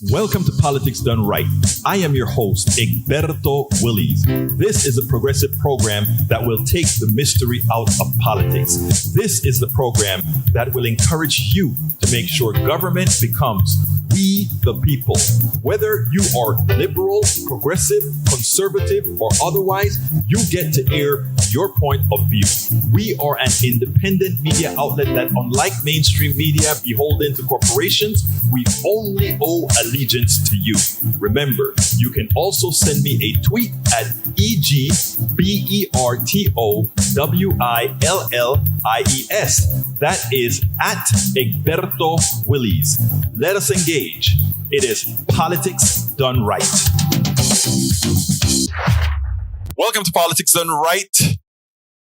Welcome to Politics Done Right. I am your host, Egberto Willies. This is a progressive program that will take the mystery out of politics. This is the program that will encourage you to make sure government becomes we the people. Whether you are liberal, progressive, conservative, or otherwise, you get to air your point of view. We are an independent media outlet that, unlike mainstream media beholden to corporations, we only owe allegiance to you. Remember, you can also send me a tweet at EGBERTOWILLIES. That is at Egberto Willies. Let us engage. It is Politics Done Right. Welcome to Politics Done Right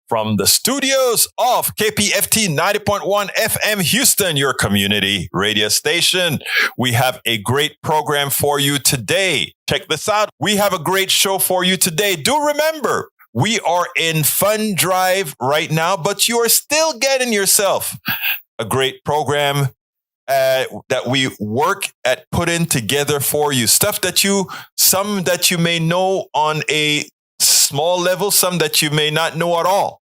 from the studios of KPFT 90.1 FM Houston, your community radio station. We have a great program for you today. Check this out. We have a great show for you today. Do remember, we are in fund drive right now, but you are still getting yourself a great program that we work at putting together for you. Some that you may know on a small level, some that you may not know at all.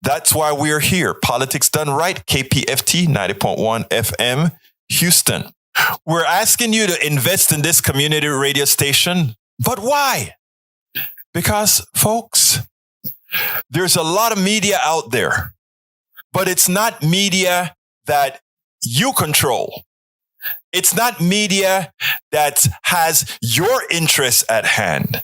That's why we're here. Politics Done Right, KPFT 90.1 FM Houston. We're asking you to invest in this community radio station. But why? Because, folks, there's a lot of media out there, but it's not media that you control. It's not media that has your interests at hand.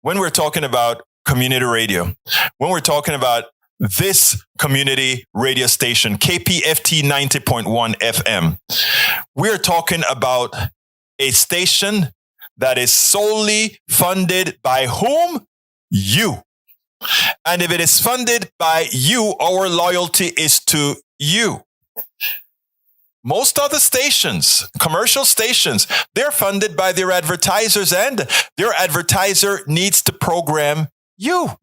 When we're talking about community radio, when we're talking about this community radio station, KPFT 90.1 FM, we're talking about a station that is solely funded by whom? You. And if it is funded by you, our loyalty is to you. Most other stations, commercial stations, they're funded by their advertisers, and their advertiser needs to program you.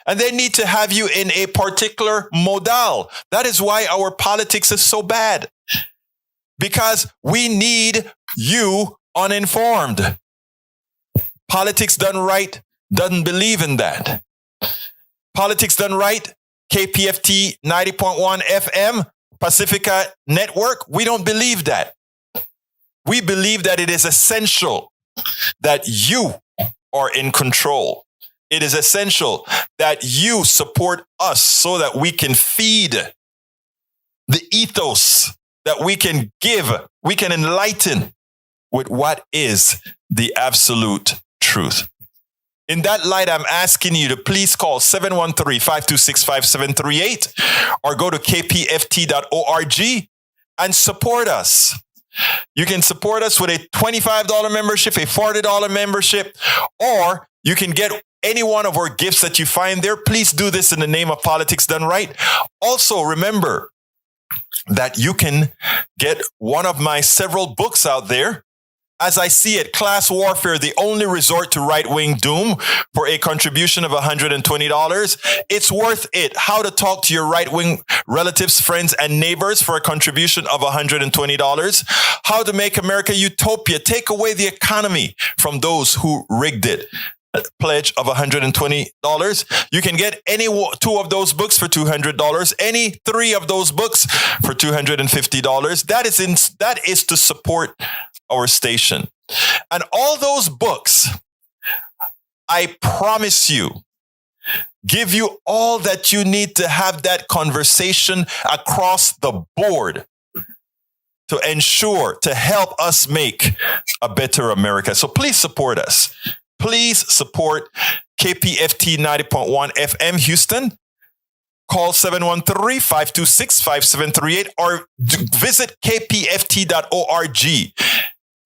And they need to have you in a particular modal. That is why our politics is so bad. Because we need you uninformed. Politics Done Right doesn't believe in that. Politics Done Right, KPFT 90.1 FM, Pacifica Network, we don't believe that. We believe that it is essential that you are in control. It is essential that you support us so that we can feed the ethos, that we can give, we can enlighten with what is the absolute truth. In that light, I'm asking you to please call 713-526-5738 or go to kpft.org and support us. You can support us with a $25 membership, a $40 membership, or you can get any one of our gifts that you find there. Please do this in the name of Politics Done Right. Also, remember that you can get one of my several books out there. As I see it, Class Warfare, the only resort to right-wing doom, for a contribution of $120. It's worth it. How to talk to your right-wing relatives, friends, and neighbors for a contribution of $120. How to make America utopia. Take away the economy from those who rigged it. Pledge of $120. You can get any two of those books for $200. Any three of those books for $250. That is to support our station. And all those books, I promise you, give you all that you need to have that conversation across the board to ensure, to help us make a better America. So please support us. Please support KPFT 90.1 FM Houston. Call 713-526-5738 or visit kpft.org.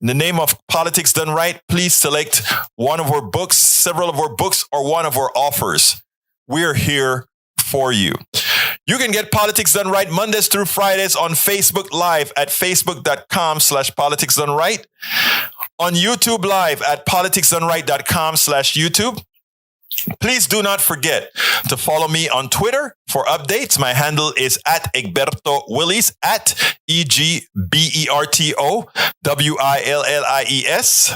In the name of Politics Done Right, please select one of our books, several of our books, or one of our offers. We're here for you. You can get Politics Done Right Mondays through Fridays on Facebook Live at facebook.com/politicsdoneright, on YouTube Live at politicsdoneright.com/YouTube, Please do not forget to follow me on Twitter for updates. My handle is at Egberto Willies, at EGBERTO WILLIES.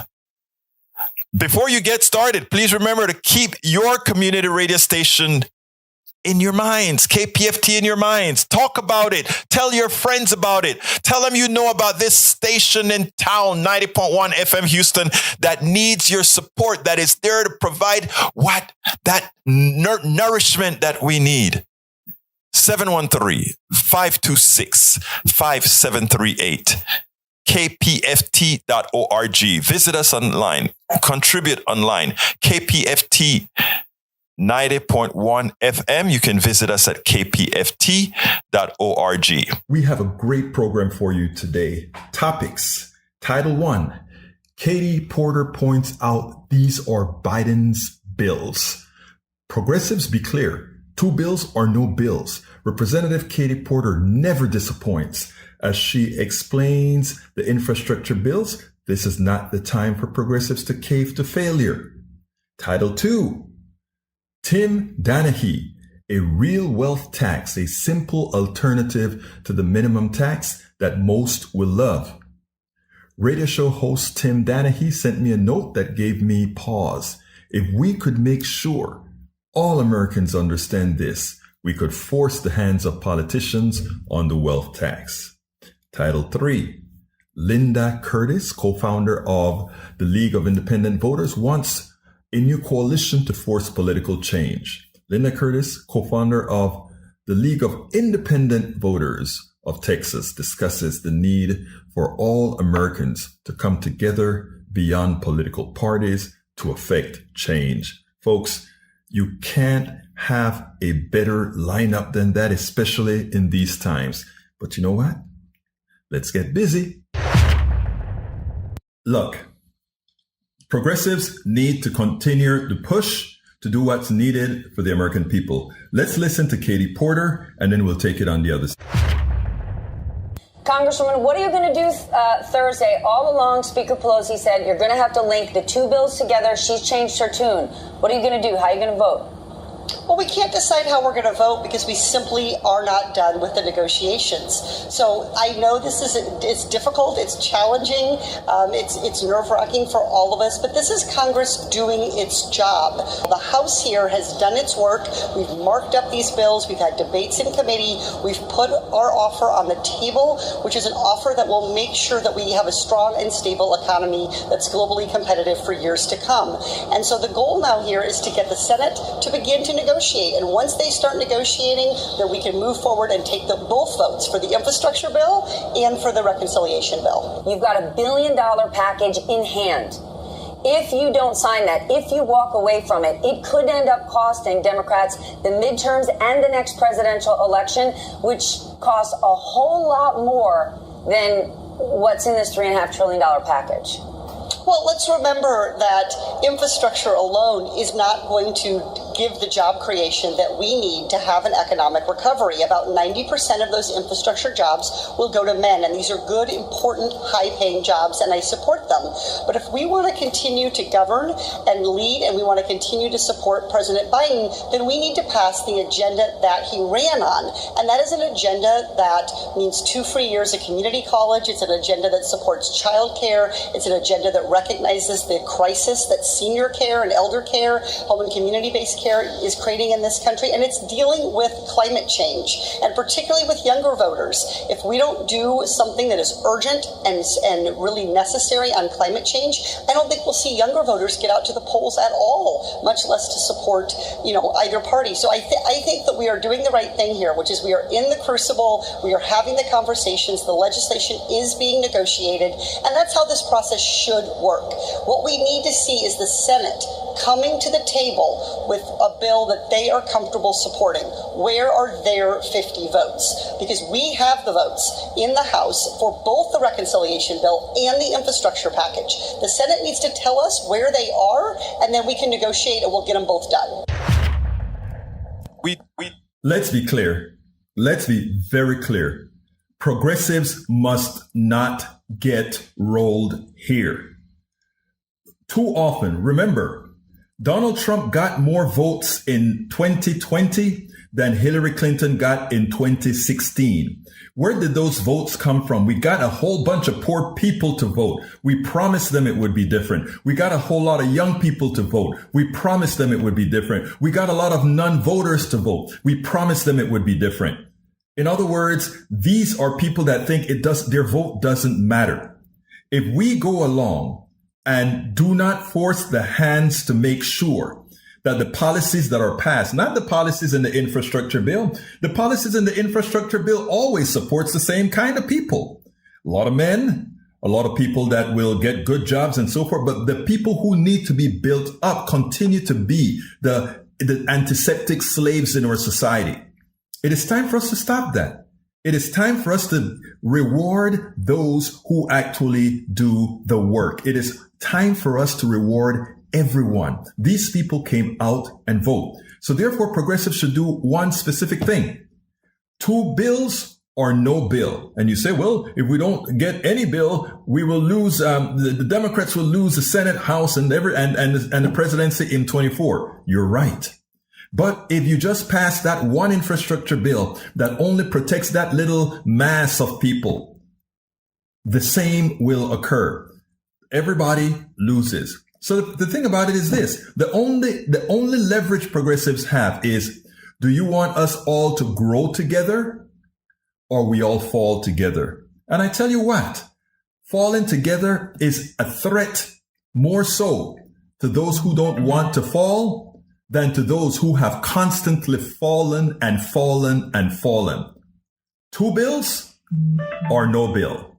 Before you get started, please remember to keep your community radio station in your minds, KPFT in your minds. Talk about it. Tell your friends about it. Tell them you know about this station in town, 90.1 FM Houston, that needs your support, that is there to provide that nourishment that we need. 713-526-5738. KPFT.org. Visit us online. Contribute online. KPFT 90.1 FM. You can visit us at kpft.org. We have a great program for you today. Topics. Title 1. Katie Porter points out these are Biden's bills. Progressives, be clear. 2 bills are no bills. Representative Katie Porter never disappoints. As she explains the infrastructure bills, this is not the time for progressives to cave to failure. Title 2. Tim Danahey, a real wealth tax, a simple alternative to the minimum tax that most will love. Radio show host Tim Danahey sent me a note that gave me pause. If we could make sure all Americans understand this, we could force the hands of politicians on the wealth tax. Title 3. Linda Curtis, co-founder of the League of Independent Voters, wants a new coalition to force political change. Linda Curtis, co-founder of the League of Independent Voters of Texas, discusses the need for all Americans to come together beyond political parties to effect change. Folks, you can't have a better lineup than that, especially in these times. But you know what? Let's get busy. Look, progressives need to continue to push to do what's needed for the American people. Let's listen to Katie Porter, and then we'll take it on the other side. Congresswoman, what are you going to do Thursday? All along, Speaker Pelosi said you're going to have to link the 2 bills together. She's changed her tune. What are you going to do? How are you going to vote? Well, we can't decide how we're going to vote because we simply are not done with the negotiations. So I know it's difficult, it's challenging, it's nerve-wracking for all of us, but this is Congress doing its job. The House here has done its work. We've marked up these bills. We've had debates in committee. We've put our offer on the table, which is an offer that will make sure that we have a strong and stable economy that's globally competitive for years to come. And so the goal now here is to get the Senate to begin to negotiate. And once they start negotiating, then we can move forward and take both votes for the infrastructure bill and for the reconciliation bill. You've got $1 billion package in hand. If you don't sign that, if you walk away from it, it could end up costing Democrats the midterms and the next presidential election, which costs a whole lot more than what's in this $3.5 trillion package. Well, let's remember that infrastructure alone is not going to give the job creation that we need to have an economic recovery. About 90% of those infrastructure jobs will go to men, and these are good, important, high-paying jobs, and I support them. But if we want to continue to govern and lead, and we want to continue to support President Biden, then we need to pass the agenda that he ran on. And that is an agenda that means 2 free years of community college. It's an agenda that supports child care. It's an agenda that recognizes the crisis that senior care and elder care, home and community-based care is creating in this country, and it's dealing with climate change, and particularly with younger voters. If we don't do something that is urgent and really necessary on climate change, I don't think we'll see younger voters get out to the polls at all, much less to support, either party. So I think that we are doing the right thing here, which is we are in the crucible, we are having the conversations, the legislation is being negotiated, and that's how this process should work. What we need to see is the Senate coming to the table with a bill that they are comfortable supporting. Where are their 50 votes? Because we have the votes in the House for both the reconciliation bill and the infrastructure package. The Senate needs to tell us where they are, and then we can negotiate and we'll get them both done. Let's be clear. Let's be very clear. Progressives must not get rolled here. Too often, remember, Donald Trump got more votes in 2020 than Hillary Clinton got in 2016. Where did those votes come from? We got a whole bunch of poor people to vote. We promised them it would be different. We got a whole lot of young people to vote. We promised them it would be different. We got a lot of non-voters to vote. We promised them it would be different. In other words, these are people that think their vote doesn't matter. If we go along and do not force the hands to make sure that the policies that are passed, not the policies in the infrastructure bill, the policies in the infrastructure bill always supports the same kind of people. A lot of men, a lot of people that will get good jobs and so forth, but the people who need to be built up continue to be the antiseptic slaves in our society. It is time for us to stop that. It is time for us to reward those who actually do the work. It is time for us to reward everyone. These people came out and vote. So therefore, progressives should do one specific thing. 2 bills or no bill. And you say, well, if we don't get any bill, we will lose, the Democrats will lose the Senate, House, and the presidency in 24. You're right. But if you just pass that one infrastructure bill that only protects that little mass of people, the same will occur. Everybody loses. So the thing about it is this, the only leverage progressives have is, do you want us all to grow together or we all fall together? And I tell you what, falling together is a threat more so to those who don't want to fall than to those who have constantly fallen and fallen and fallen. 2 bills or no bill?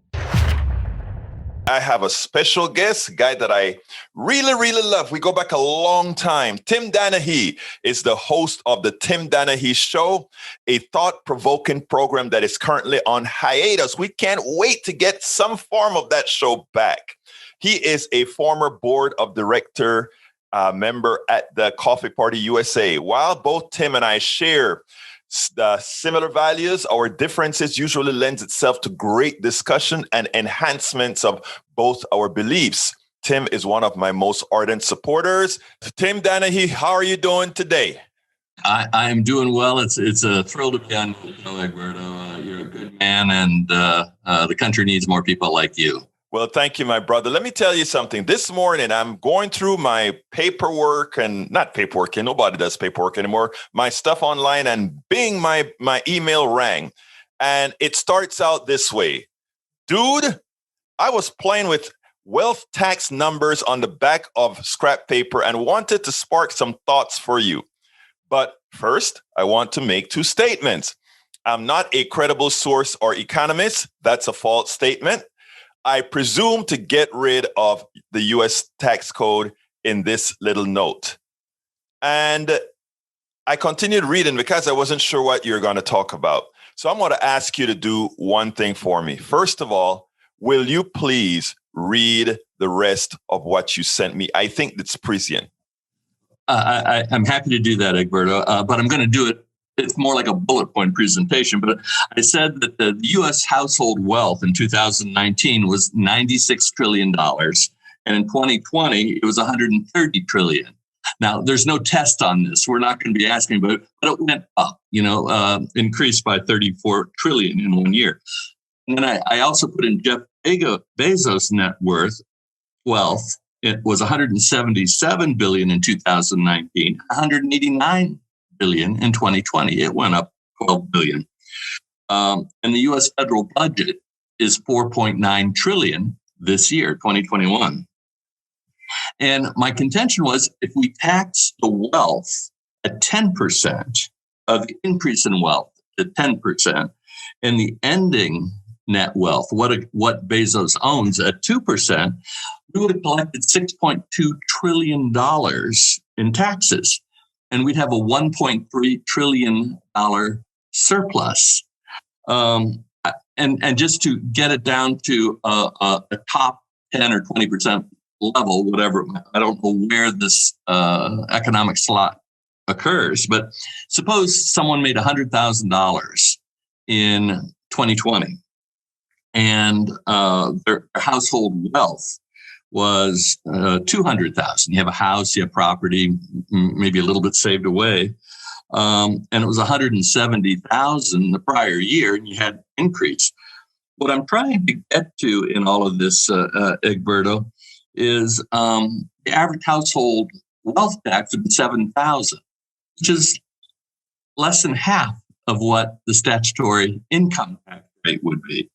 I have a special guest, a guy that I really, really love. We go back a long time. Tim Danahey is the host of the Tim Danahey Show, a thought-provoking program that is currently on hiatus. We can't wait to get some form of that show back. He is a former board of director member at the Coffee Party USA. While both Tim and I share the similar values, our differences usually lends itself to great discussion and enhancements of both our beliefs. Tim is one of my most ardent supporters. Tim Danahey, how are you doing today? I am doing well. It's a thrill to be on the show, Egberto. You're a good man, and the country needs more people like you. Well, thank you, my brother. Let me tell you something. This morning, I'm going through my paperwork and not paperwork, and nobody does paperwork anymore, my stuff online, and bing, my email rang. And it starts out this way. Dude, I was playing with wealth tax numbers on the back of scrap paper and wanted to spark some thoughts for you. But first, I want to make 2 statements. I'm not a credible source or economist. That's a false statement. I presume to get rid of the U.S. tax code in this little note. And I continued reading because I wasn't sure what you're going to talk about. So I'm going to ask you to do one thing for me. First of all, will you please read the rest of what you sent me? I think it's prescient. I'm happy to do that, Egberto, but I'm going to do it. It's more like a bullet point presentation, but I said that the U.S. household wealth in 2019 was $96 trillion. And in 2020, it was $130 trillion. Now, there's no test on this. We're not going to be asking about it, but it went up, increased by $34 trillion in 1 year. And then I also put in Jeff Bezos' net wealth. It was $177 billion in 2019, $189 billion in 2020. It went up $12 billion. And the U.S. federal budget is $4.9 trillion this year, 2021. And my contention was, if we tax the wealth at 10%, of the increase in wealth at 10%, and the ending net wealth, what Bezos owns, at 2%, we would have collected $6.2 trillion in taxes. And we'd have a $1.3 trillion surplus. And just to get it down to a top 10 or 20% level, whatever, I don't know where this economic slot occurs, but suppose someone made $100,000 in 2020 and their household wealth was 200,000. You have a house, you have property, maybe a little bit saved away. And it was 170,000 the prior year, and you had increase. What I'm trying to get to in all of this, Egberto, is the average household wealth tax would be 7,000, which is less than half of what the statutory income tax rate would be.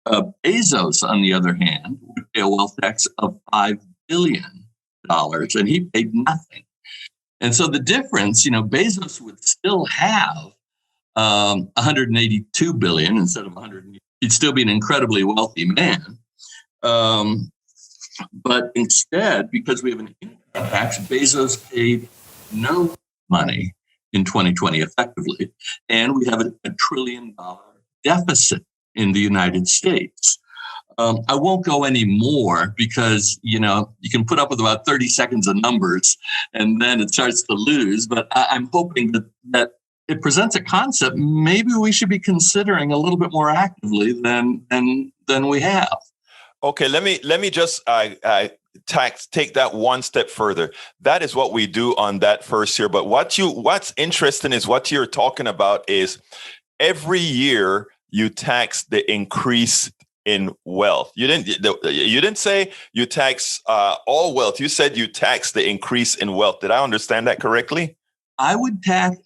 Bezos, on the other hand, would pay a wealth tax of $5 billion, and he paid nothing. And so the difference, Bezos would still have 182 billion instead of 100. He'd still be an incredibly wealthy man. But instead, because we have an income tax, Bezos paid no money in 2020 effectively. And we have a $1 trillion deficit in the United States. I won't go any more because, you can put up with about 30 seconds of numbers and then it starts to lose. But I'm hoping that it presents a concept maybe we should be considering a little bit more actively than we have. Okay, let me just take that one step further. That is what we do on that first year. But what's interesting is what you're talking about is every year you tax the increase in wealth. You didn't say you tax all wealth. You said you tax the increase in wealth. Did I understand that correctly? I would tax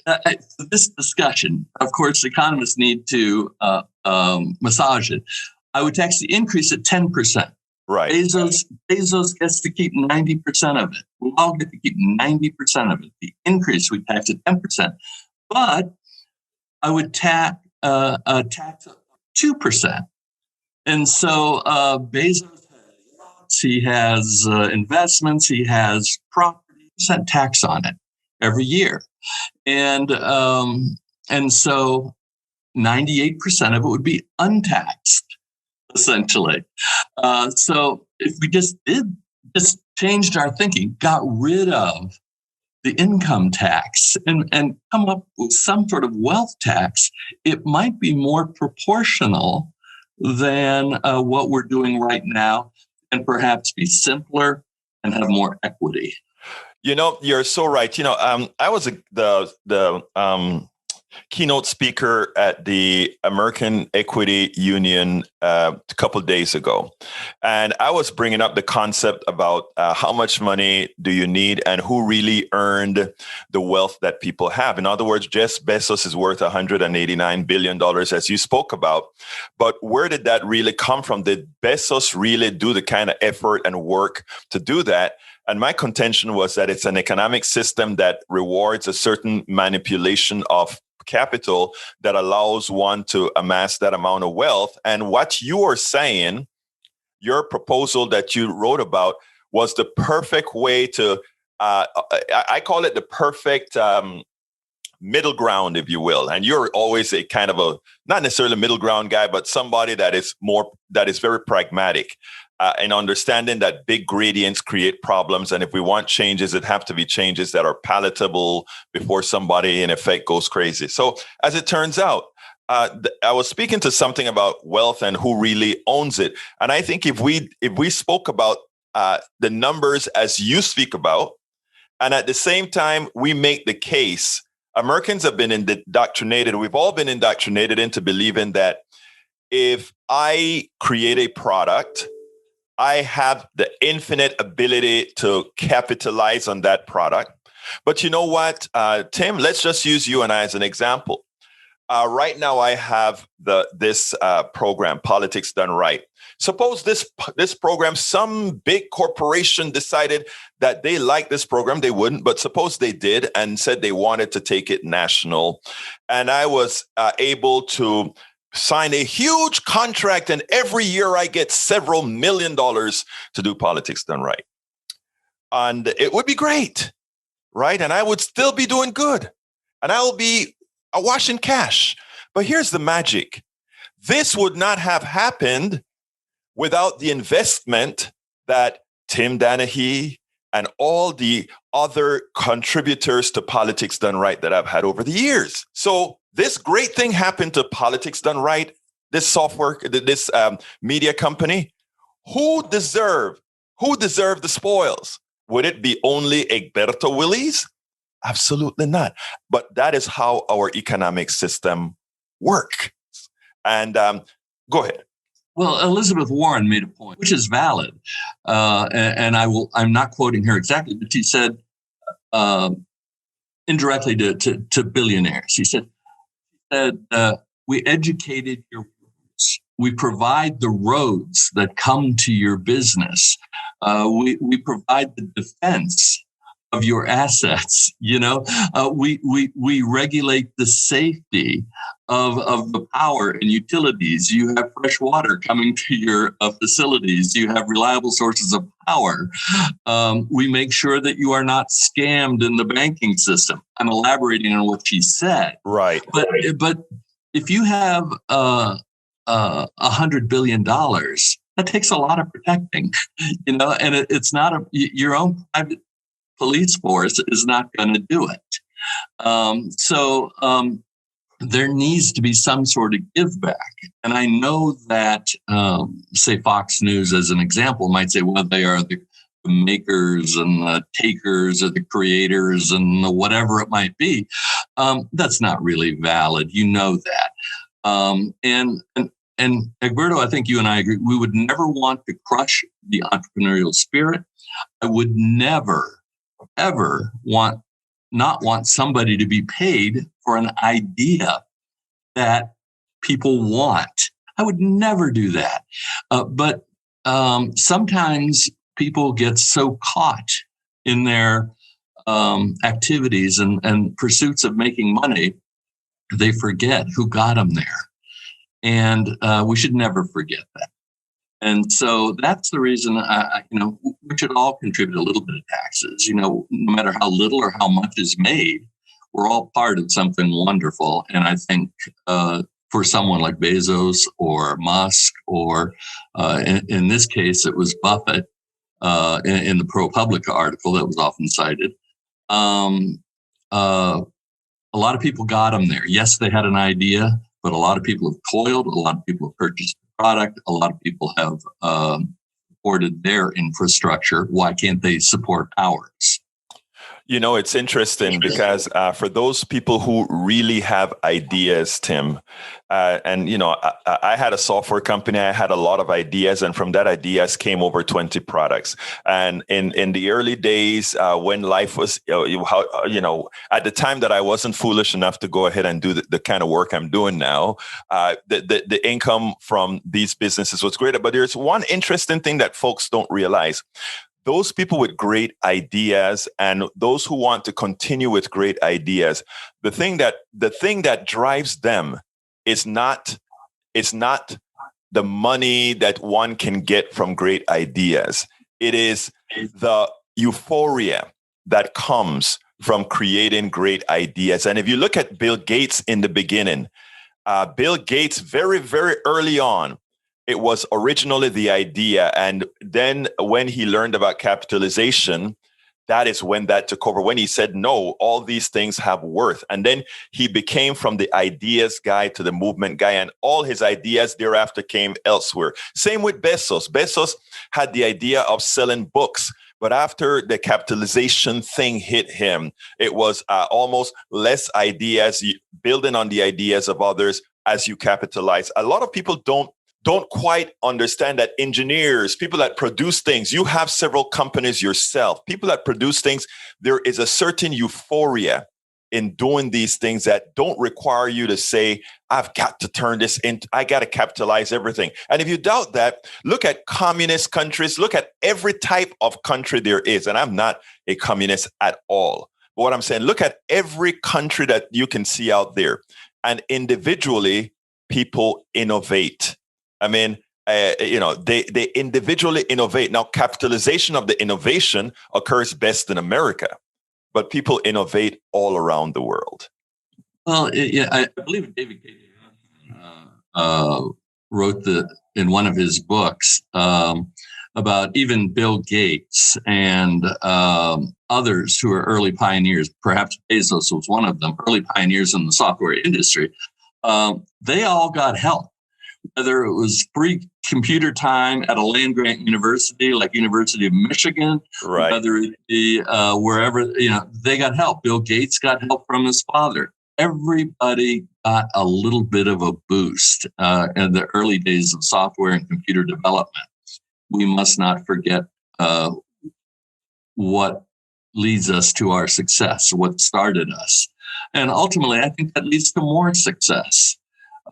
this discussion. Of course, economists need to massage it. I would tax the increase at 10%. Right. Bezos gets to keep 90% of it. We all get to keep 90% of it. The increase we tax at 10%, but I would tax 2%. And so Bezos has yachts, he has investments, he has property, percent tax on it every year. And so 98% of it would be untaxed, essentially. So if we just changed our thinking, got rid of the income tax and come up with some sort of wealth tax, it might be more proportional than what we're doing right now and perhaps be simpler and have more equity. You're so right. I was the keynote speaker at the American Equity Union a couple of days ago. And I was bringing up the concept about how much money do you need and who really earned the wealth that people have. In other words, Jeff Bezos is worth $189 billion, as you spoke about. But where did that really come from? Did Bezos really do the kind of effort and work to do that? And my contention was that it's an economic system that rewards a certain manipulation of capital that allows one to amass that amount of wealth. And what you are saying, your proposal that you wrote about, was the perfect way to, I call it the perfect middle ground, if you will. And you're always a kind of a, not necessarily a middle ground guy, but somebody that is very pragmatic. And understanding that big gradients create problems. And if we want changes, it have to be changes that are palatable before somebody in effect goes crazy. So as it turns out, I was speaking to something about wealth and who really owns it. And I think if we spoke about the numbers as you speak about, and at the same time, we make the case, Americans have been indoctrinated. We've all been indoctrinated into believing that if I create a product, I have the infinite ability to capitalize on that product. But you know what, Tim, let's just use you and I as an example. Right now, I have this program, Politics Done Right. Suppose this program, some big corporation decided that they like this program. They wouldn't, but suppose they did and said they wanted to take it national. And I was able to sign a huge contract, and every year I get several $1 million to do Politics Done Right. And it would be great, right? And I would still be doing good. And I will be awash in cash. But here's the magic. This would not have happened without the investment that Tim Danahey and all the other contributors to Politics Done Right that I've had over the years. So this great thing happened to Politics Done Right, this software, this media company. Who deserved Who deserved the spoils? Would it be only Egberto Willies? Absolutely not. But that is how our economic system works. And go ahead. Well, Elizabeth Warren made a point, which is valid, and I'm not quoting her exactly, but she said indirectly to billionaires. She said, "We educated your workers. We provide the roads that come to your business. We provide the defense of your assets. We regulate the safety of the power and utilities. You have fresh water coming to your facilities. You have reliable sources of power. We make sure that you are not scammed in the banking system." I'm elaborating on what she said. Right. But if you have $100 billion, that takes a lot of protecting, and it's not your own private police force is not going to do it. So there needs to be some sort of give back. And I know that, say, Fox News, as an example, might say, well, they are the makers and the takers or the creators and the whatever it might be. That's not really valid. You know that. And Egberto, I think you and I agree, we would never want to crush the entrepreneurial spirit. I would never, ever not want somebody to be paid for an idea that people want. I would never do that. But sometimes people get so caught in their activities and pursuits of making money, they forget who got them there. And we should never forget that. And so that's the reason, we should all contribute a little bit of taxes. No matter how little or how much is made, we're all part of something wonderful. And I think for someone like Bezos or Musk, or in this case, it was Buffett in the ProPublica article that was often cited, a lot of people got them there. Yes, they had an idea, but a lot of people have toiled. A lot of people have purchased the product. A lot of people have supported their infrastructure. Why can't they support ours? It's interesting because for those people who really have ideas, Tim, I had a software company. I had a lot of ideas, and from that ideas came over 20 products. And in the early days, when life was, at the time that I wasn't foolish enough to go ahead and do the kind of work I'm doing now, the income from these businesses was greater. But there's one interesting thing that folks don't realize. Those people with great ideas and those who want to continue with great ideas, the thing that drives them is not the money that one can get from great ideas. It is the euphoria that comes from creating great ideas. And if you look at Bill Gates in the beginning, Bill Gates very, very early on, it was originally the idea. And then when he learned about capitalization, that is when that took over. When he said, no, all these things have worth. And then he became from the ideas guy to the movement guy, and all his ideas thereafter came elsewhere. Same with Bezos. Bezos had the idea of selling books. But after the capitalization thing hit him, it was almost less ideas, building on the ideas of others as you capitalize. A lot of people don't quite understand that engineers, people that produce things, you have several companies yourself, people that produce things, there is a certain euphoria in doing these things that don't require you to say, I've got to turn this into, I got to capitalize everything. And if you doubt that, look at communist countries, look at every type of country there is. And I'm not a communist at all. But what I'm saying, look at every country that you can see out there. And individually, people innovate. I mean, they individually innovate. Now, capitalization of the innovation occurs best in America, but people innovate all around the world. Well, I believe David K. wrote in one of his books about even Bill Gates and others who are early pioneers. Perhaps Bezos was one of them, early pioneers in the software industry. They all got help. whether it was free computer time at a land-grant university like University of Michigan, Right. whether it be wherever, they got help. Bill Gates got help from his father. Everybody got a little bit of a boost in the early days of software and computer development. We must not forget what leads us to our success, what started us. And ultimately, I think that leads to more success.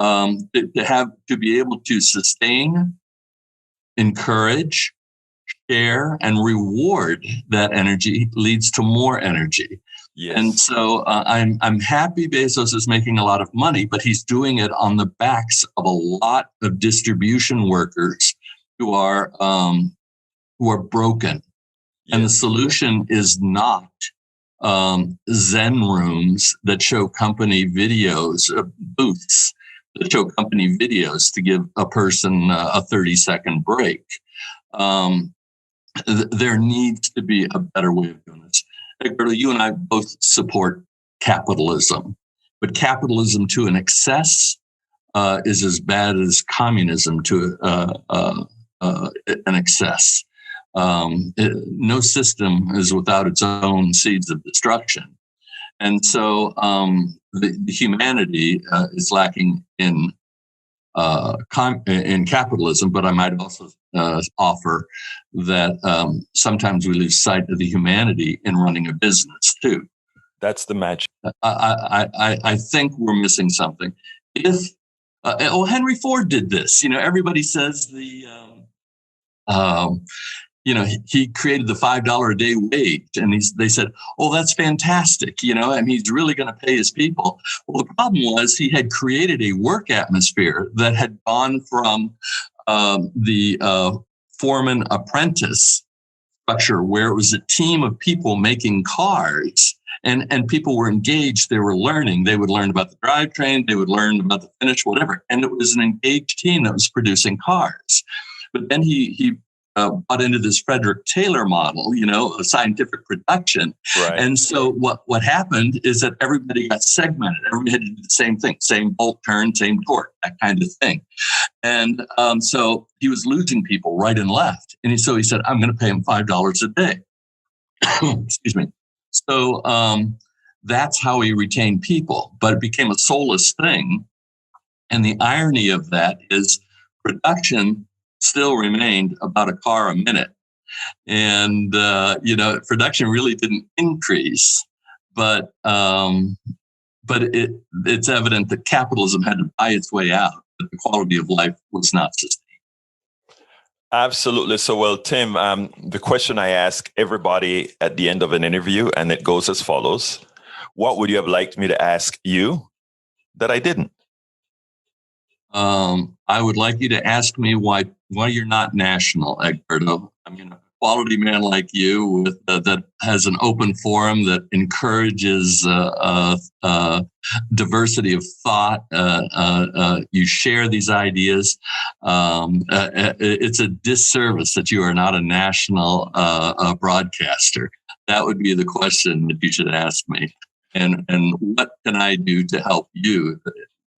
To be able to sustain, encourage, share, and reward that energy leads to more energy. Yes. And so I'm happy Bezos is making a lot of money, but he's doing it on the backs of a lot of distribution workers who are broken. Yes. And the solution is not Zen rooms that show company videos, booths that show company videos to give a person a 30-second break. There needs to be a better way of doing this. Egberto, you and I both support capitalism, but capitalism to an excess is as bad as communism to an excess. No system is without its own seeds of destruction. And so the humanity is lacking in capitalism, but I might also offer that sometimes we lose sight of the humanity in running a business too. That's the magic. I think we're missing something. If Henry Ford did this, everybody says he created the $5 a day wage, and they said, "Oh, that's fantastic," and he's really going to pay his people. Well, the problem was he had created a work atmosphere that had gone from the foreman apprentice structure, where it was a team of people making cars, and people were engaged. They were learning. They would learn about the drivetrain. They would learn about the finish, whatever. And it was an engaged team that was producing cars. But then he bought into this Frederick Taylor model, of scientific production. Right. And so what happened is that everybody got segmented. Everybody had to do the same thing, same bolt turn, same torque, that kind of thing. And so he was losing people right and left. And so he said, I'm going to pay him $5 a day. Excuse me. So that's how he retained people. But it became a soulless thing. And the irony of that is production still remained about a car a minute. And, production really didn't increase, but it's evident that capitalism had to buy its way out, but the quality of life was not sustained. Absolutely. So, well, Tim, the question I ask everybody at the end of an interview, and it goes as follows. What would you have liked me to ask you that I didn't? I would like you to ask me why you're not national, Egberto. I mean, a quality man like you that has an open forum that encourages diversity of thought. You share these ideas. It's a disservice that you are not a national broadcaster. That would be the question that you should ask me. And what can I do to help you?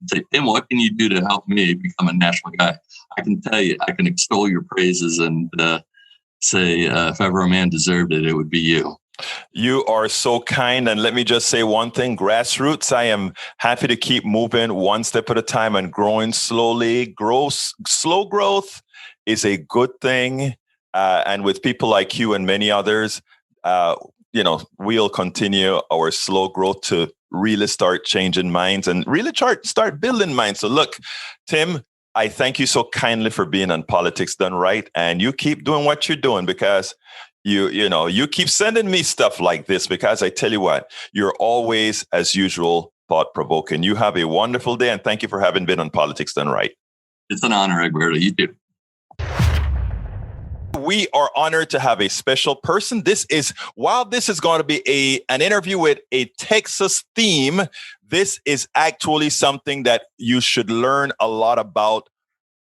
Say, Tim, what can you do to help me become a national guy? I can tell you, I can extol your praises and say, if ever a man deserved it, it would be you. You are so kind. And let me just say one thing, grassroots, I am happy to keep moving one step at a time and growing slowly. Slow growth is a good thing. And with people like you and many others, we'll continue our slow growth to really start changing minds and really start building minds. So look, Tim, I thank you so kindly for being on Politics Done Right. And you keep doing what you're doing because you keep sending me stuff like this because I tell you what, you're always, as usual, thought-provoking. You have a wonderful day and thank you for having been on Politics Done Right. It's an honor, Egberto. You too. We are honored to have a special person. While this is going to be an interview with a Texas theme, this is actually something that you should learn a lot about.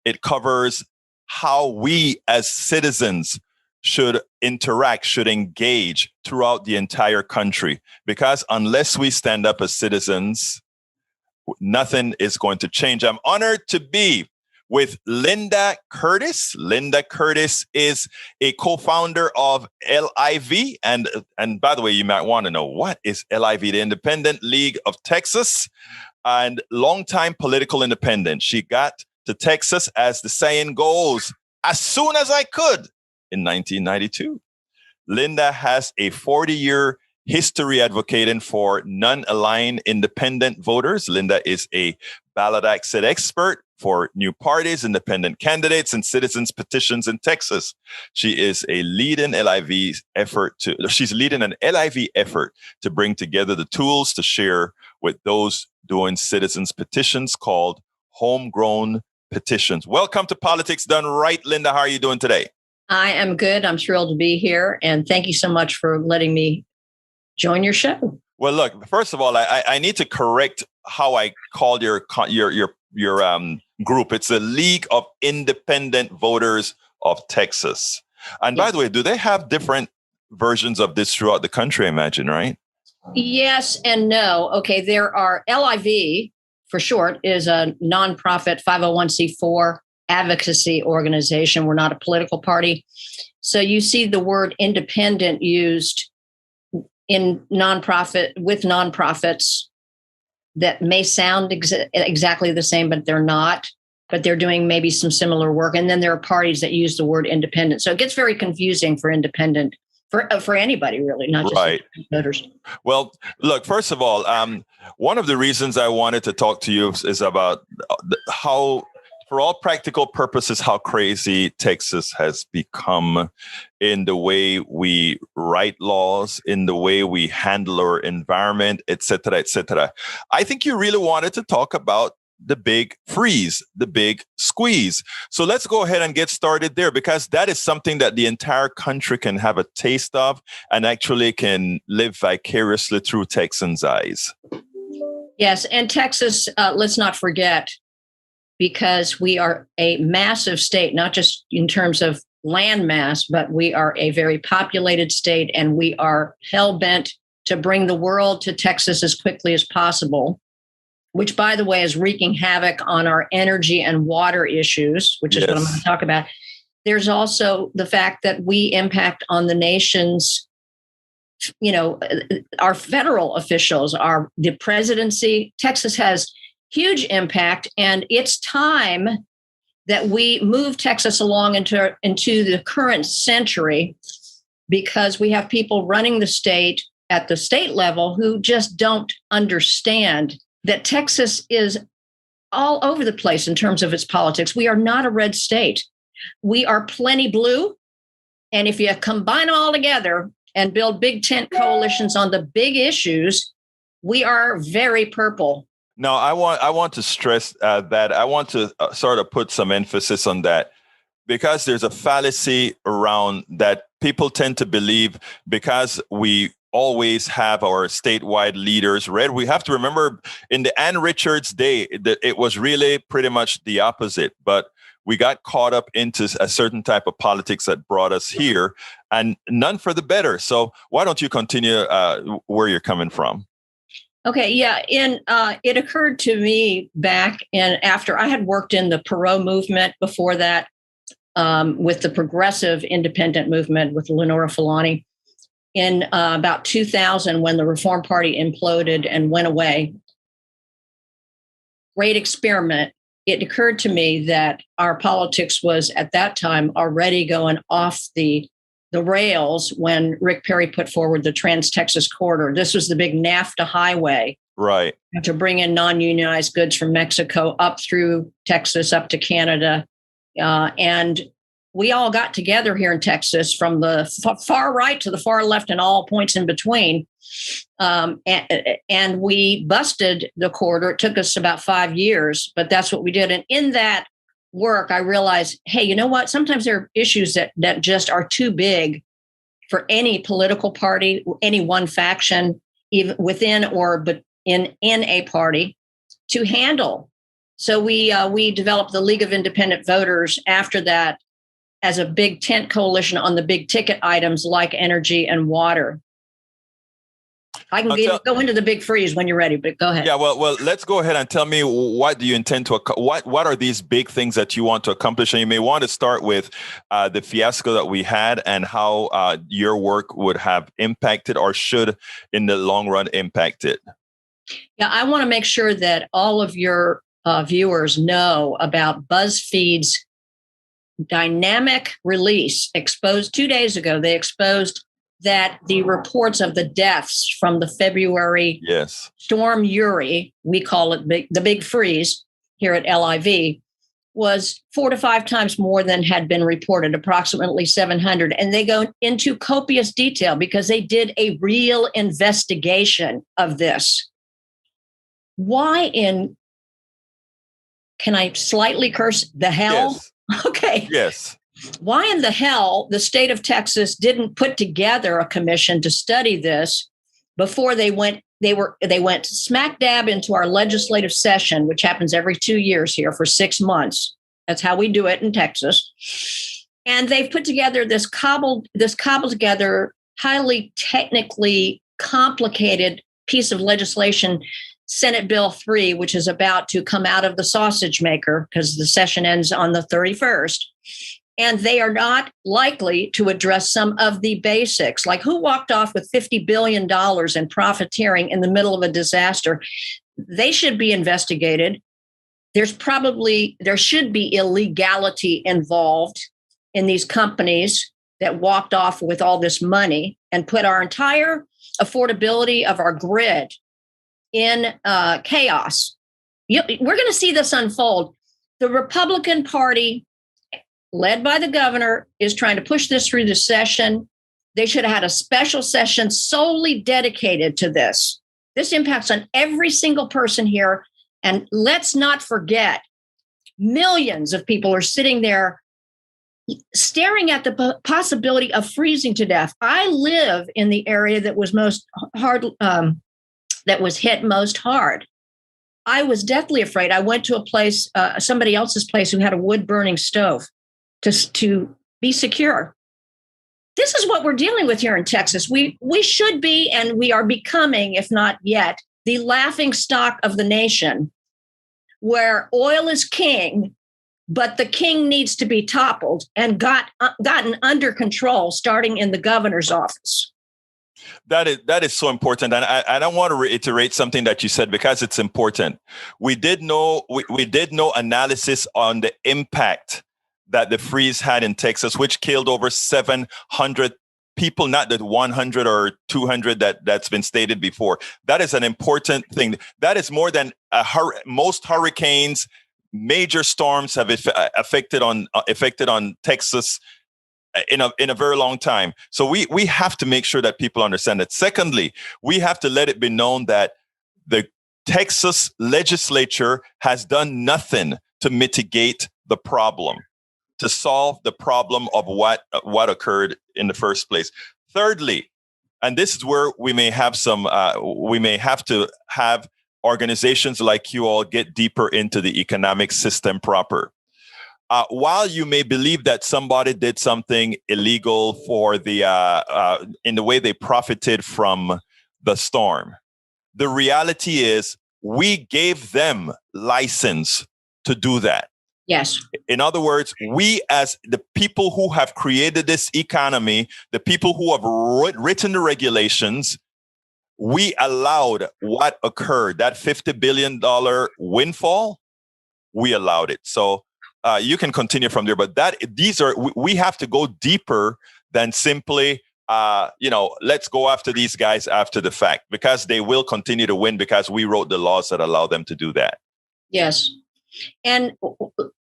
It covers how we as citizens should interact, should engage throughout the entire country. Because unless we stand up as citizens, nothing is going to change. I'm honored to be with Linda Curtis. Linda Curtis is a co-founder of LIV. And by the way, you might want to know, what is LIV? The Independent League of Texas, and longtime political independent. She got to Texas, as the saying goes, as soon as I could in 1992. Linda has a 40-year history advocating for non-aligned independent voters. Linda is a ballot access expert for new parties, independent candidates, and citizens petitions in Texas. She is leading an LIV effort to bring together the tools to share with those doing citizens petitions called homegrown petitions. Welcome to Politics Done Right, Linda. How are you doing today? I am good. I'm thrilled to be here. And thank you so much for letting me join your show. Well, look, first of all, I need to correct how I called your group. It's the League of Independent Voters of Texas. And by the way, do they have different versions of this throughout the country, I imagine, right? Yes and no. Okay, there are LIV, for short, is a nonprofit 501c4 advocacy organization. We're not a political party. So you see the word independent used in with nonprofits that may sound exactly the same, but they're not. But they're doing maybe some similar work. And then there are parties that use the word independent. So it gets very confusing for independent, for anybody, really, not just right. voters. Well, look, first of all, one of the reasons I wanted to talk to you is about how, for all practical purposes, how crazy Texas has become in the way we write laws, in the way we handle our environment, et cetera, et cetera. I think you really wanted to talk about the big freeze, the big squeeze. So let's go ahead and get started there, because that is something that the entire country can have a taste of and actually can live vicariously through Texans' eyes. Yes. And Texas, let's not forget, because we are a massive state, not just in terms of land mass, but we are a very populated state, and we are hell-bent to bring the world to Texas as quickly as possible, which, by the way, is wreaking havoc on our energy and water issues, which is what I'm going to talk about. There's also the fact that we impact on the nation's, our federal officials, the presidency. Texas has huge impact, and it's time that we move Texas along into the current century, because we have people running the state at the state level who just don't understand that Texas is all over the place in terms of its politics. We are not a red state. We are plenty blue. And if you combine them all together and build big tent coalitions on the big issues, we are very purple. Now, I want to stress that I want to sort of put some emphasis on that, because there's a fallacy around that. People tend to believe because we always have our statewide leaders red. We have to remember, in the Ann Richards day, that it was really pretty much the opposite. But we got caught up into a certain type of politics that brought us here, and none for the better. So why don't you continue where you're coming from? Okay, yeah. It occurred to me back after I had worked in the Perot movement before that, with the progressive independent movement with Lenora Fulani. In about 2000, when the Reform Party imploded and went away, great experiment. It occurred to me that our politics was at that time already going off the rails when Rick Perry put forward the Trans-Texas Corridor. This was the big NAFTA highway, right, to bring in non-unionized goods from Mexico up through Texas, up to Canada. And we all got together here in Texas, from the far right to the far left and all points in between. And we busted the corridor. It took us about 5 years, but that's what we did. And in that work, I realized, hey, you know what? Sometimes there are issues that just are too big for any political party, any one faction, even within or but in a party, to handle. So we developed the League of Independent Voters after that, as a big tent coalition on the big ticket items like energy and water. I can go into the big freeze when you're ready, but go ahead. Yeah, well, let's go ahead and tell me, what do you intend to, what are these big things that you want to accomplish? And you may want to start with the fiasco that we had and how your work would have impacted or should in the long run impact it. Yeah, I want to make sure that all of your viewers know about BuzzFeed's dynamic release exposed 2 days ago. They exposed that the reports of the deaths from the February Storm Uri, we call it the big freeze here at LIV, was 4 to 5 times more than had been reported, approximately 700. And they go into copious detail because they did a real investigation of this. Why can I slightly curse the hell? Yes. Okay. Yes. Why in the hell the state of Texas didn't put together a commission to study this before they went smack dab into our legislative session, which happens every 2 years here for 6 months. That's how we do it in Texas. And they've put together this cobbled together, highly technically complicated piece of legislation, Senate Bill 3, which is about to come out of the sausage maker because the session ends on the 31st. And they are not likely to address some of the basics, like who walked off with $50 billion in profiteering in the middle of a disaster. They should be investigated. There should be illegality involved in these companies that walked off with all this money and put our entire affordability of our grid in chaos. We're going to see this unfold. The Republican Party, led by the governor, is trying to push this through the session. They should have had a special session solely dedicated to this. This impacts on every single person here. And let's not forget, millions of people are sitting there staring at the possibility of freezing to death. I live in the area that was hit most hard. I was deathly afraid. I went to a place, somebody else's place, who had a wood burning stove to be secure. This is what we're dealing with here in Texas. We should be, and we are becoming, if not yet, the laughing stock of the nation, where oil is king, but the king needs to be toppled and gotten under control, starting in the governor's office. That is so important, and I don't want to reiterate something that you said because it's important. We did know analysis on the impact that the freeze had in Texas, which killed over 700 people, not the 100 or 200 that's been stated before. That is an important thing. That is more than most hurricanes, major storms have affected on Texas in a very long time. So we have to make sure that people understand that. Secondly, we have to let it be known that the Texas legislature has done nothing to mitigate the problem, to solve the problem of what occurred in the first place. Thirdly, and this is where we may have to have organizations like you all get deeper into the economic system proper. While you may believe that somebody did something illegal for in the way they profited from the storm, the reality is we gave them license to do that. Yes. In other words, we as the people who have created this economy, the people who have written the regulations, we allowed what occurred, that $50 billion windfall, we allowed it. So you can continue from there, but we have to go deeper than simply, let's go after these guys after the fact, because they will continue to win because we wrote the laws that allow them to do that. Yes. And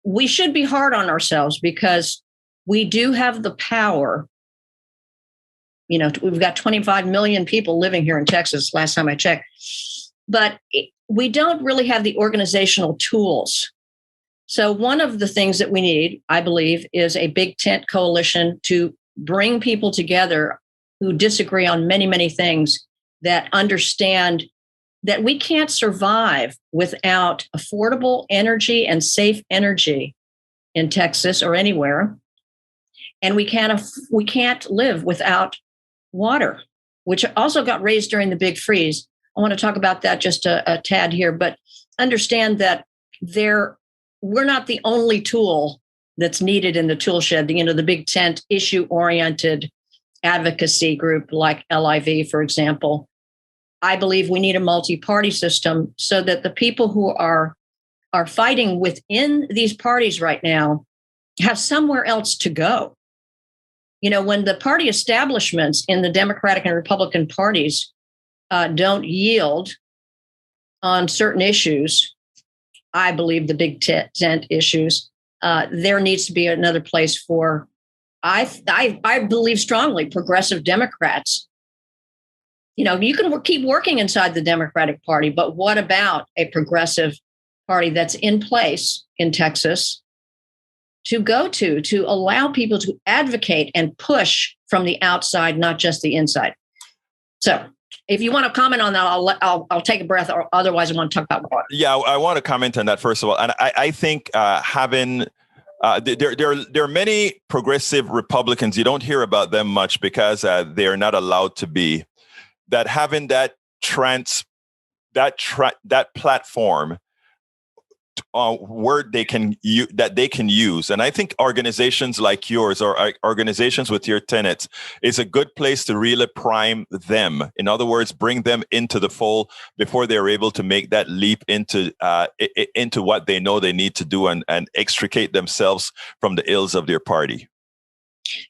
we should be hard on ourselves because we do have the power. We've got 25 million people living here in Texas, last time I checked, but we don't really have the organizational tools. So one of the things that we need, I believe, is a big tent coalition to bring people together who disagree on many, many things, that understand that we can't survive without affordable energy and safe energy in Texas or anywhere. And we can't live without water. which also got raised during the big freeze. I want to talk about that just a tad here, but understand that we're not the only tool that's needed in the tool shed. The big tent issue-oriented advocacy group like LIV, for example. I believe we need a multi-party system so that the people who are fighting within these parties right now have somewhere else to go. When the party establishments in the Democratic and Republican parties don't yield on certain issues, I believe the big tent issues, there needs to be another place for, I believe strongly, progressive Democrats. You can keep working inside the Democratic Party, but what about a progressive party that's in place in Texas to go to allow people to advocate and push from the outside, not just the inside? So if you want to comment on that, I'll take a breath, or otherwise I want to talk about water. Yeah, I want to comment on that first of all. And I think having... there are many progressive Republicans, you don't hear about them much because they're not allowed to be, that having that platform word they can use. And I think organizations like yours or organizations with your tenets is a good place to really prime them. In other words, bring them into the fold before they're able to make that leap into what they know they need to do and extricate themselves from the ills of their party.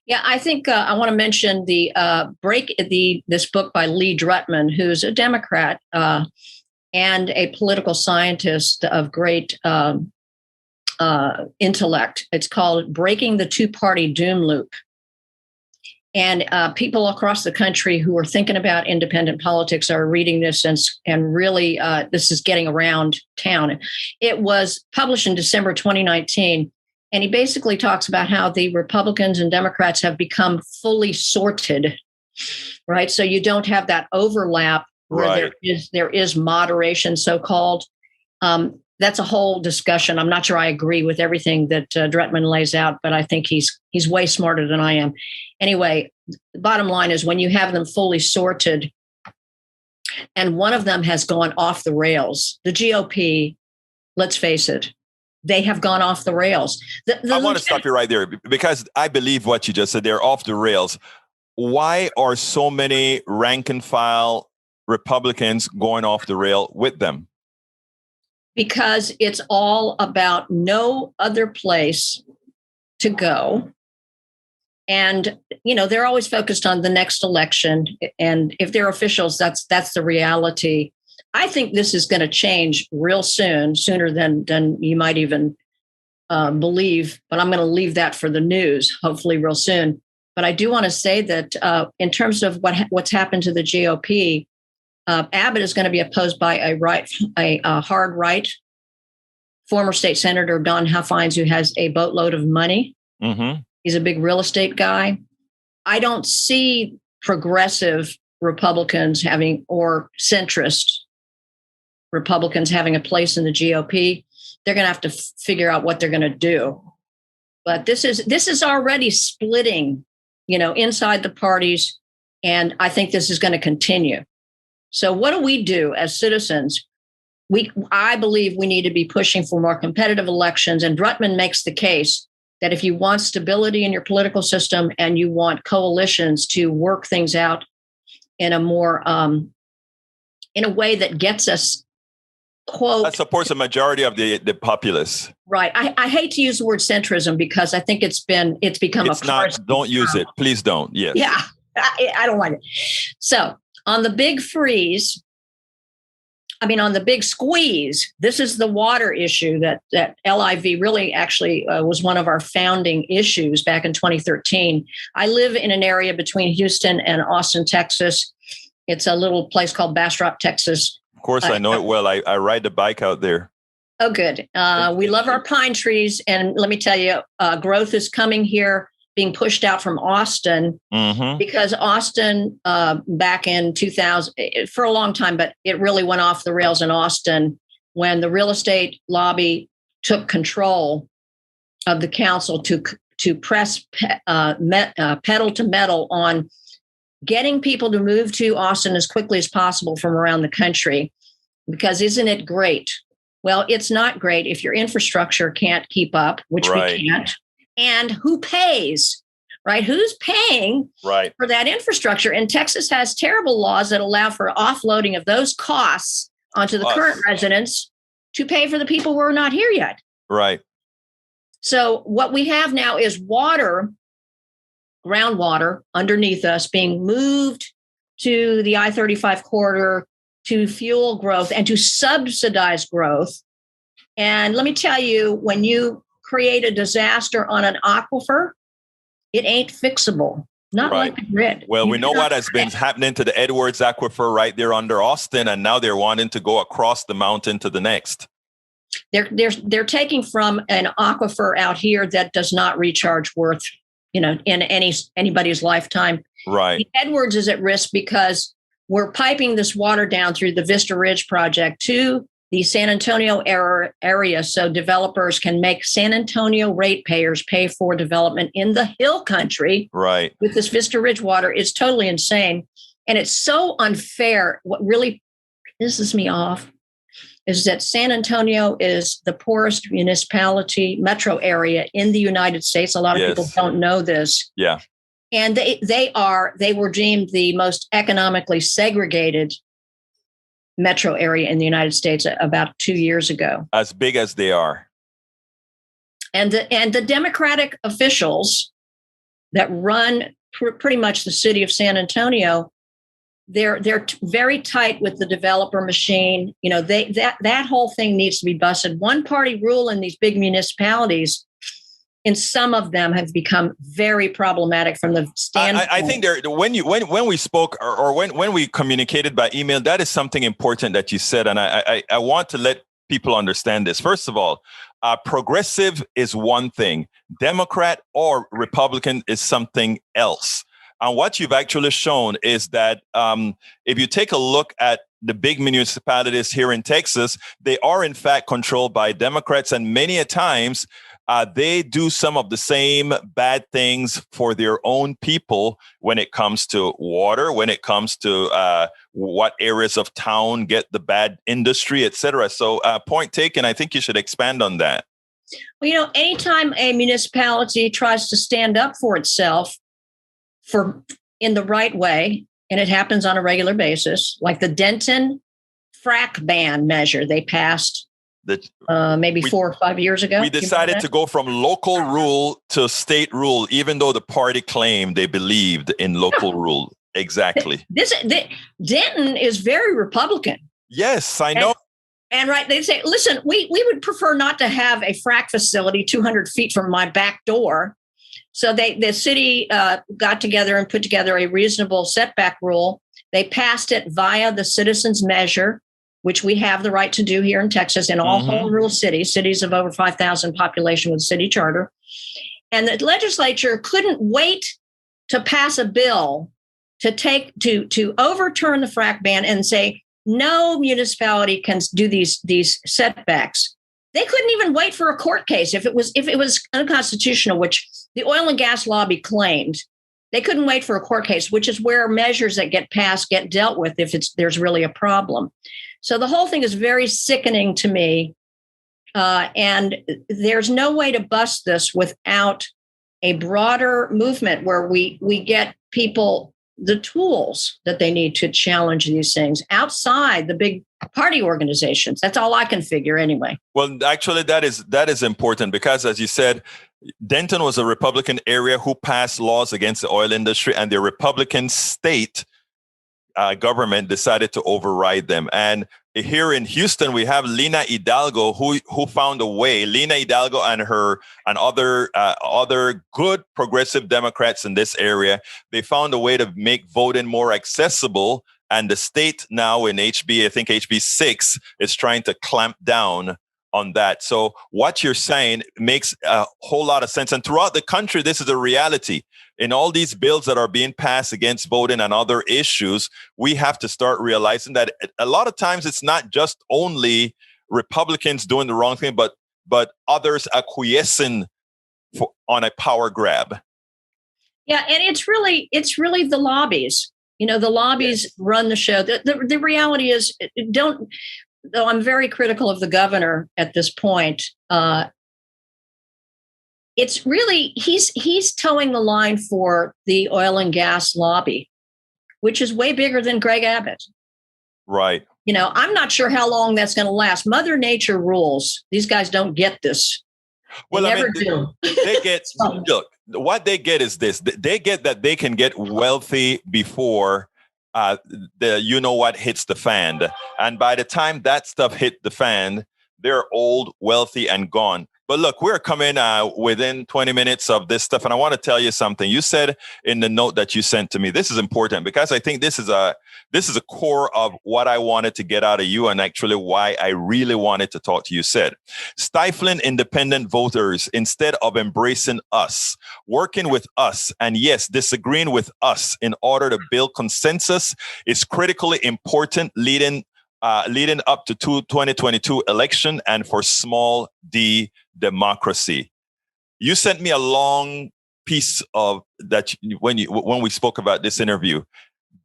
Yeah, I think I want to mention this book by Lee Drutman, who's a Democrat and a political scientist of great intellect. It's called Breaking the Two-Party Doom Loop. And people across the country who are thinking about independent politics are reading this, and really this is getting around town. It was published in December 2019. And he basically talks about how the Republicans and Democrats have become fully sorted, right? So you don't have that overlap where right. there is moderation, so-called. That's a whole discussion. I'm not sure I agree with everything that Drutman lays out, but I think he's way smarter than I am. Anyway, the bottom line is when you have them fully sorted and one of them has gone off the rails, the GOP, let's face it, they have gone off the rails. I want to stop you right there because I believe what you just said. They're off the rails. Why are so many rank and file Republicans going off the rail with them? Because it's all about no other place to go. And, they're always focused on the next election. And if they're officials, that's the reality. I think this is going to change real soon, sooner than you might even believe. But I'm going to leave that for the news, hopefully real soon. But I do want to say that in terms of what's happened to the GOP, Abbott is going to be opposed by a hard right, former state senator Don Huffines, who has a boatload of money. Mm-hmm. He's a big real estate guy. I don't see progressive Republicans or centrist Republicans having a place in the GOP. They're going to have to figure out what they're going to do. But this is already splitting, inside the parties, and I think this is going to continue. So what do we do as citizens? I believe we need to be pushing for more competitive elections, and Drutman makes the case that if you want stability in your political system and you want coalitions to work things out in a more in a way that gets us, quote, that supports a majority of the populace. Right. I hate to use the word centrism because I think it's become it's not. Don't use it. Please don't. Yes. Yeah. I don't like it. So on the big freeze, on the big squeeze, this is the water issue that LIV really actually was one of our founding issues back in 2013. I live in an area between Houston and Austin, Texas. It's a little place called Bastrop, Texas. Of course, I know it well. I ride the bike out there. Oh, good. We love our pine trees. And let me tell you, growth is coming here, being pushed out from Austin, mm-hmm. because Austin back in 2000, for a long time, but it really went off the rails in Austin when the real estate lobby took control of the council to press pedal to metal on getting people to move to Austin as quickly as possible from around the country, because isn't it great? Well, it's not great if your infrastructure can't keep up, which we can't. And who pays, right? Who's paying for that infrastructure? And Texas has terrible laws that allow for offloading of those costs onto the current residents to pay for the people who are not here yet. Right. So what we have now is water, groundwater underneath us being moved to the I-35 corridor to fuel growth and to subsidize growth. And let me tell you, when you create a disaster on an aquifer, it ain't fixable. Not like the grid. Well, we know what has been happening to the Edwards Aquifer right there under Austin, and now they're wanting to go across the mountain to the next. They're taking from an aquifer out here that does not recharge worth, in anybody's lifetime. Right. The Edwards is at risk because we're piping this water down through the Vista Ridge project to the San Antonio area, so developers can make San Antonio ratepayers pay for development in the hill country. Right. With this Vista Ridge water. It's totally insane. And it's so unfair. What really pisses me off is that San Antonio is the poorest municipality, metro area in the United States. A lot of people don't know this. Yeah. And they were deemed the most economically segregated metro area in the United States about 2 years ago. As big as they are. And the Democratic officials that run pretty much the city of San Antonio, they're very tight with the developer machine. That whole thing needs to be busted. One party rule in these big municipalities, and some of them have become very problematic from the standpoint. I think when we spoke or when we communicated by email, that is something important that you said. And I want to let people understand this. First of all, progressive is one thing. Democrat or Republican is something else. And what you've actually shown is that if you take a look at the big municipalities here in Texas, they are in fact controlled by Democrats, and many a times they do some of the same bad things for their own people when it comes to water, when it comes to what areas of town get the bad industry, et cetera. So point taken. I think you should expand on that. Well, anytime a municipality tries to stand up for itself in the right way, and it happens on a regular basis, like the Denton frack ban measure they passed maybe 4 or 5 years ago. We decided to go from local rule to state rule, even though the party claimed they believed in local rule. Exactly. Denton is very Republican. Yes, I know. And they say, listen, we would prefer not to have a frack facility 200 feet from my back door. So the city got together and put together a reasonable setback rule. They passed it via the citizens measure, which we have the right to do here in Texas in all home rule cities of over 5,000 population with city charter. And the legislature couldn't wait to pass a bill to overturn the frack ban and say no municipality can do these setbacks. They couldn't even wait for a court case if it was unconstitutional, which the oil and gas lobby claimed. They couldn't wait for a court case, which is where measures that get passed get dealt with if there's really a problem. So the whole thing is very sickening to me. And there's no way to bust this without a broader movement where we get people the tools that they need to challenge these things outside the big party organizations. That's all I can figure anyway. Well, actually, that is important because, as you said, Denton was a Republican area who passed laws against the oil industry, and the Republican state government decided to override them. And here in Houston, we have Lina Hidalgo, who found a way. Lina Hidalgo and other good progressive Democrats in this area, they found a way to make voting more accessible. And the state now in HB 6 is trying to clamp down on that. So what you're saying makes a whole lot of sense. And throughout the country, this is a reality. In all these bills that are being passed against voting and other issues, we have to start realizing that a lot of times it's not just only Republicans doing the wrong thing, but others acquiescing on a power grab. Yeah, and it's really the lobbies. The lobbies run the show. The reality is, though I'm very critical of the governor at this point, it's really he's towing the line for the oil and gas lobby, which is way bigger than Greg Abbott. Right. I'm not sure how long that's going to last. Mother Nature rules. These guys don't get this. They never do. They get, look, what they get is this. They get that they can get wealthy before the hits the fan. And by the time that stuff hit the fan, they're old, wealthy, and gone. But look, we're coming within 20 minutes of this stuff. And I want to tell you something. You said in the note that you sent to me, this is important because I think this is a core of what I wanted to get out of you and actually why I really wanted to talk to you. Said, stifling independent voters instead of embracing us, working with us, and yes, disagreeing with us in order to build consensus is critically important leading up to 2022 election and for small d democracy. You sent me a long piece of that when we spoke about this interview.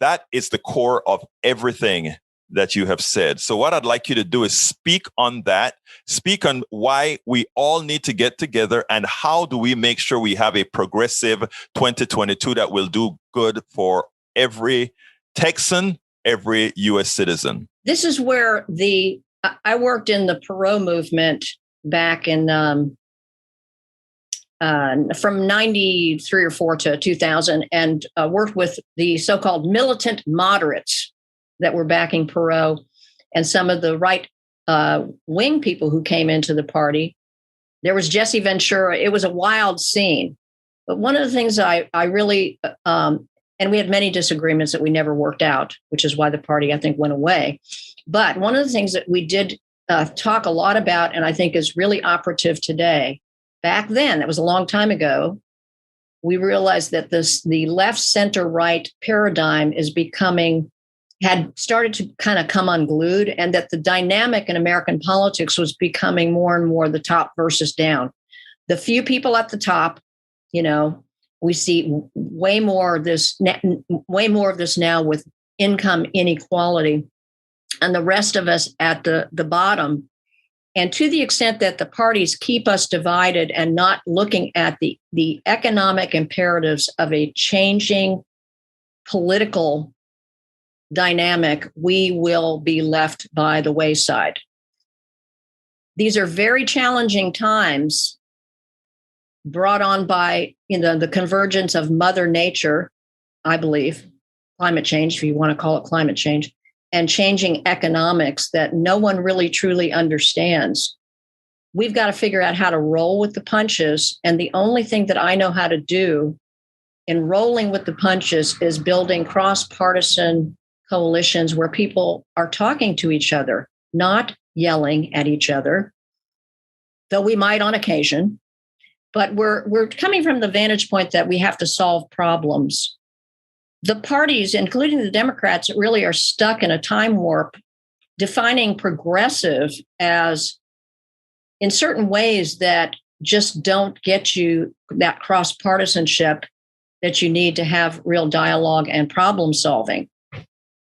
That is the core of everything that you have said. So what I'd like you to do is speak on that, speak on why we all need to get together and how do we make sure we have a progressive 2022 that will do good for every Texan, every U.S. citizen. This is where I worked in the Perot movement back in from 93 or 4 to 2000 and worked with the so-called militant moderates that were backing Perot and some of the right wing people who came into the party. There was Jesse Ventura. It was a wild scene. But one of the things I really, and we had many disagreements that we never worked out, which is why the party, I think, went away. But one of the things that we did talk a lot about, and I think is really operative today, back then, that was a long time ago, we realized that the left, center, right paradigm had started to kind of come unglued, and that the dynamic in American politics was becoming more and more the top versus down. The few people at the top, we see way more of this now with income inequality, and the rest of us at the bottom. And to the extent that the parties keep us divided and not looking at the economic imperatives of a changing political dynamic, we will be left by the wayside. These are very challenging times brought on by the convergence of Mother Nature, I believe, climate change, if you want to call it climate change, and changing economics that no one really truly understands. We've got to figure out how to roll with the punches. And the only thing that I know how to do in rolling with the punches is building cross-partisan coalitions where people are talking to each other, not yelling at each other, though we might on occasion. But we're coming from the vantage point that we have to solve problems. The parties, including the Democrats, really are stuck in a time warp, defining progressive as in certain ways that just don't get you that cross-partisanship that you need to have real dialogue and problem solving.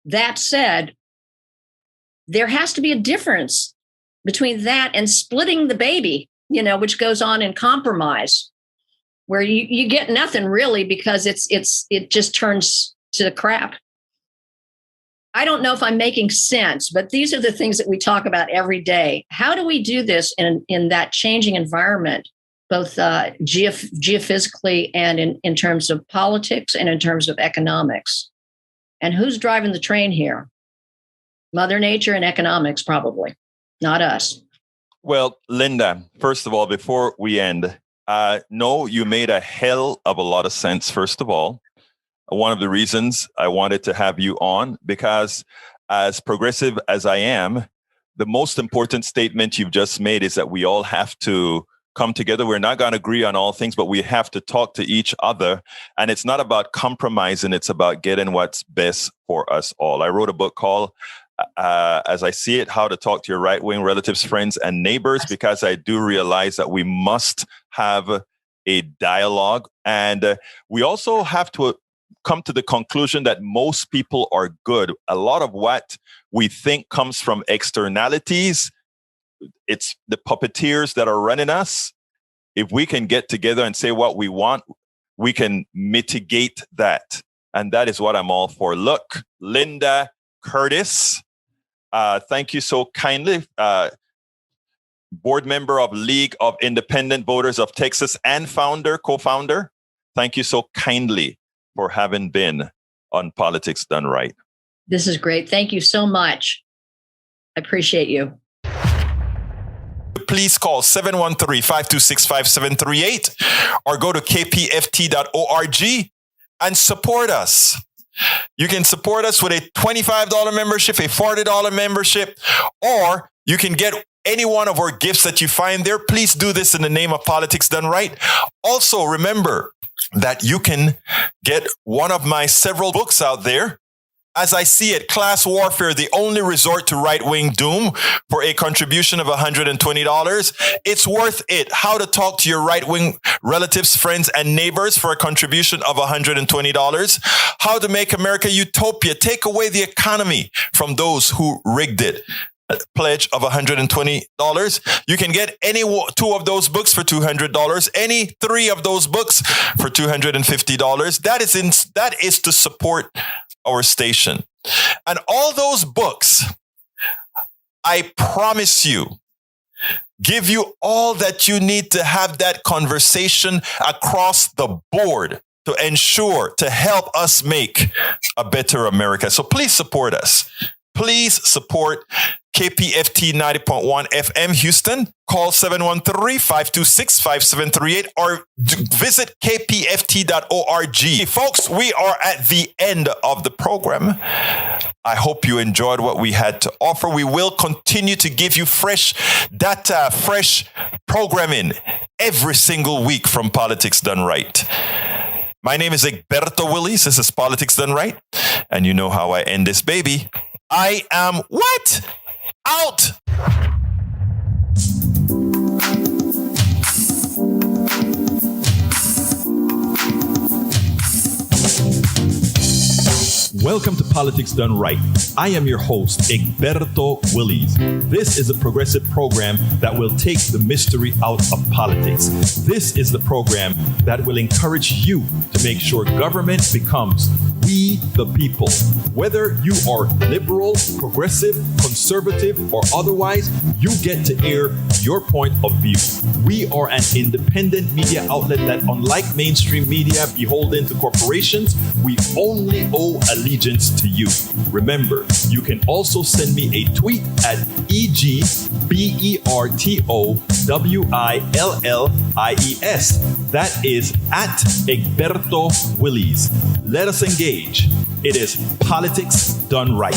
That said, there has to be a difference between that and splitting the baby, which goes on in compromise, where you get nothing really because it just turns to crap. I don't know if I'm making sense, but these are the things that we talk about every day. How do we do this in that changing environment, both geophysically and in terms of politics and in terms of economics? And who's driving the train here? Mother Nature and economics, probably, not us. Well, Linda, first of all, before we end, no, you made a hell of a lot of sense, first of all. One of the reasons I wanted to have you on, because as progressive as I am, the most important statement you've just made is that we all have to come together. We're not going to agree on all things, but we have to talk to each other. And it's not about compromising. It's about getting what's best for us all. I wrote a book called As I See It, How to Talk to Your Right-Wing Relatives, Friends, and Neighbors, because I do realize that we must have a dialogue. And we also have to come to the conclusion that most people are good. A lot of what we think comes from externalities. It's the puppeteers that are running us. If we can get together and say what we want, we can mitigate that. And that is what I'm all for. Look, Linda Curtis, thank you so kindly. Board member of League of Independent Voters of Texas and co-founder. Thank you so kindly for having been on Politics Done Right. This is great. Thank you so much. I appreciate you. Please call 713-526-5738 or go to kpft.org and support us. You can support us with a $25 membership, a $40 membership, or you can get any one of our gifts that you find there. Please do this in the name of Politics Done Right. Also, remember that you can get one of my several books out there. As I see it, Class Warfare, the only resort to right-wing doom, for a contribution of $120. It's worth it. How to talk to your right-wing relatives, friends, and neighbors for a contribution of $120. How to make America utopia. Take away the economy from those who rigged it. A pledge of $120. You can get any two of those books for $200. Any three of those books for $250. That is to support our station. And all those books, I promise you, give you all that you need to have that conversation across the board to ensure, to help us make a better America. So please support us. Please support KPFT 90.1 FM Houston. Call 713-526-5738 or visit kpft.org. Hey, folks, we are at the end of the program. I hope you enjoyed what we had to offer. We will continue to give you fresh data, fresh programming every single week from Politics Done Right. My name is Egberto Willies. This is Politics Done Right. And you know how I end this baby. I am what? Out. Welcome to Politics Done Right. I am your host, Egberto Willies. This is a progressive program that will take the mystery out of politics. This is the program that will encourage you to make sure government becomes we the people. Whether you are liberal, progressive, conservative, or otherwise, you get to air your point of view. We are an independent media outlet that, unlike mainstream media beholden to corporations, we only owe allegiance to you. Remember, you can also send me a tweet at EGBERTOWILLIES. That is at Egberto Willies. Let us engage. It is Politics Done Right.